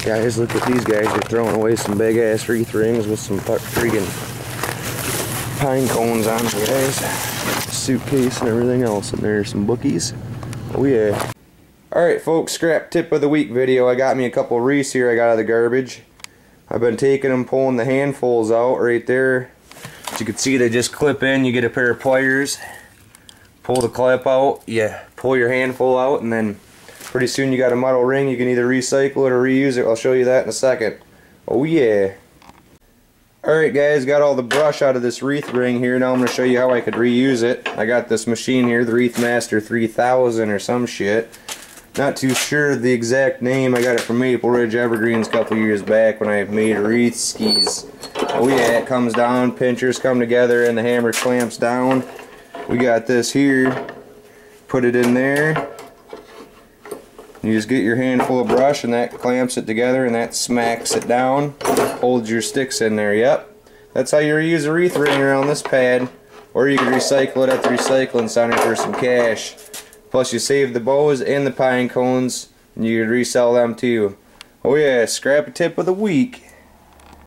Guys, look at these guys. They're throwing away some big ass wreath rings with some freaking pine cones on them, guys. Suitcase and everything else. And there's some bookies. Oh yeah. Alright folks, scrap tip of the week video. I got me a couple wreaths here I got out of the garbage. I've been taking them, pulling the handfuls out right there. As you can see, they just clip in. You get a pair of pliers, pull the clip out, you pull your handful out, and then pretty soon you got a metal ring. You can either recycle it or reuse it. I'll show you that in a second. Oh yeah. Alright guys, got all the brush out of this wreath ring here. Now I'm going to show you how I could reuse it. I got this machine here, the Wreath Master 3000 or some shit. Not too sure the exact name. I got it from Maple Ridge Evergreens a couple years back when I made wreath skis. Oh yeah, it comes down, pinchers come together, and the hammer clamps down. We got this here. Put it in there. You just get your handful of brush and that clamps it together and that smacks it down. Holds your sticks in there, yep. That's how you reuse a wreath ring around this pad. Or you can recycle it at the recycling center for some cash. Plus you save the bows and the pine cones and you can resell them too. Oh yeah, scrap tip of the week.